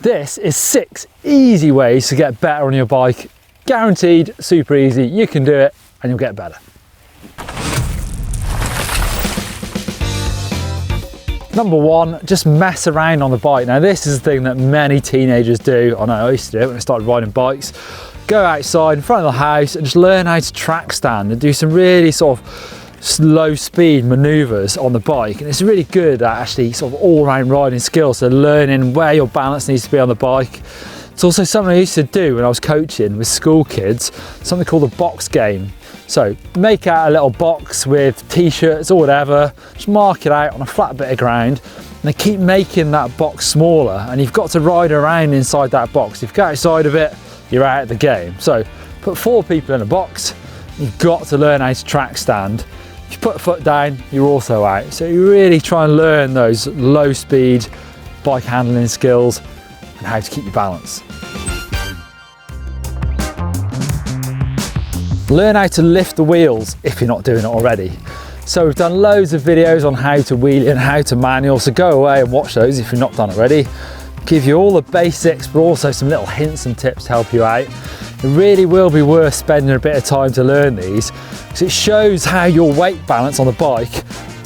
This is 6 easy ways to get better on your bike. Guaranteed, super easy, you can do it and you'll get better. Number 1, just mess around on the bike. Now this is the thing that many teenagers do. I know I used to do it when I started riding bikes. Go outside in front of the house and just learn how to track stand and do some really sort of slow speed maneuvers on the bike, and it's really good at actually sort of all-round riding skills, so learning where your balance needs to be on the bike. It's also something I used to do when I was coaching with school kids, something called the box game. So make out a little box with t-shirts or whatever, just mark it out on a flat bit of ground, and then keep making that box smaller, and you've got to ride around inside that box. If you go outside of it, you're out of the game. So put 4 people in a box, you've got to learn how to track stand. If you put a foot down, you're also out. So you really try and learn those low speed bike handling skills and how to keep your balance. Learn how to lift the wheels if you're not doing it already. So we've done loads of videos on how to wheelie and how to manual, so go away and watch those if you're not done already. Give you all the basics, but also some little hints and tips to help you out. It really will be worth spending a bit of time to learn these, because it shows how your weight balance on the bike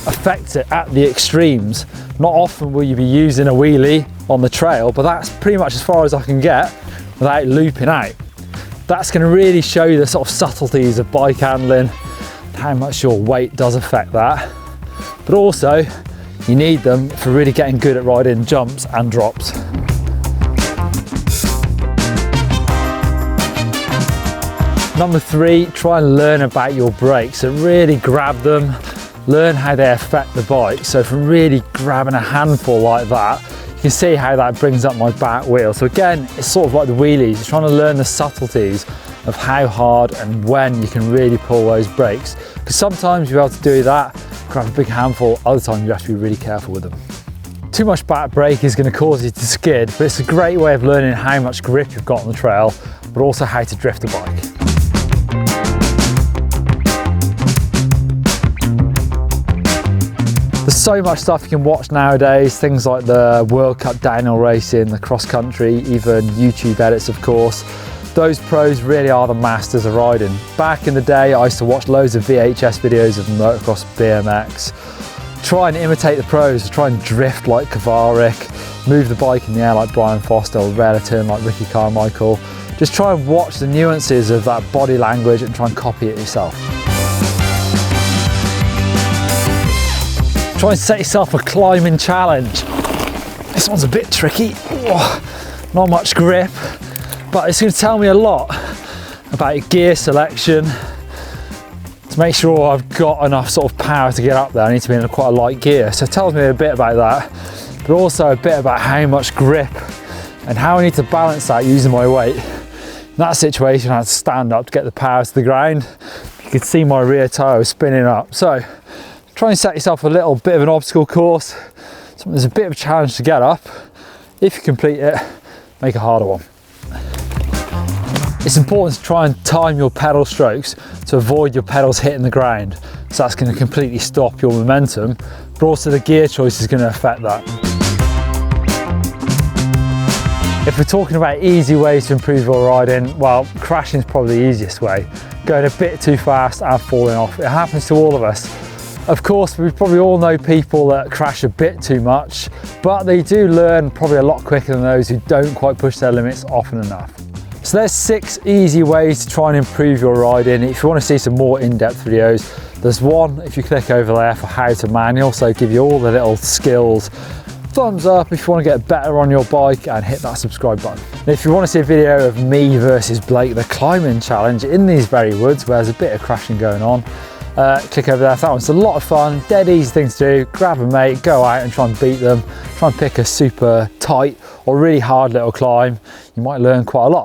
affects it at the extremes. Not often will you be using a wheelie on the trail, but that's pretty much as far as I can get without looping out. That's going to really show you the sort of subtleties of bike handling, how much your weight does affect that. But also, you need them for really getting good at riding jumps and drops. Number 3, try and learn about your brakes. So really grab them, learn how they affect the bike. So from really grabbing a handful like that, you can see how that brings up my back wheel. So again, it's sort of like the wheelies, you're trying to learn the subtleties of how hard and when you can really pull those brakes. Because sometimes you're able to do that, grab a big handful, other times you have to be really careful with them. Too much back brake is going to cause you to skid, but it's a great way of learning how much grip you've got on the trail, but also how to drift a bike. There's so much stuff you can watch nowadays, things like the World Cup downhill racing, the cross country, even YouTube edits of course. Those pros really are the masters of riding. Back in the day I used to watch loads of VHS videos of motocross, BMX. Try and imitate the pros, try and drift like Kavarik, move the bike in the air like Brian Foster, or rail a turn like Ricky Carmichael. Just try and watch the nuances of that body language and try and copy it yourself. Try and set yourself a climbing challenge. This one's a bit tricky, not much grip, but it's going to tell me a lot about your gear selection to make sure I've got enough sort of power to get up there. I need to be in quite a light gear, so it tells me a bit about that, but also a bit about how much grip and how I need to balance that using my weight. In that situation I had to stand up to get the power to the ground. You could see my rear tyre was spinning up. So try and set yourself a little bit of an obstacle course, something that's a bit of a challenge to get up. If you complete it, make a harder one. It's important to try and time your pedal strokes to avoid your pedals hitting the ground. So that's going to completely stop your momentum, but also the gear choice is going to affect that. If we're talking about easy ways to improve your riding, well, crashing is probably the easiest way. Going a bit too fast and falling off. It happens to all of us. Of course, we probably all know people that crash a bit too much, but they do learn probably a lot quicker than those who don't quite push their limits often enough. So there's 6 easy ways to try and improve your riding. If you want to see some more in-depth videos, there's one if you click over there for how to manual, so give you all the little skills. Thumbs up if you want to get better on your bike, and hit that subscribe button. And if you want to see a video of me versus Blake, the climbing challenge in these very woods where there's a bit of crashing going on, click over there for that one. It's a lot of fun, dead easy thing to do. Grab a mate, go out and try and beat them. Try and pick a super tight or really hard little climb. You might learn quite a lot.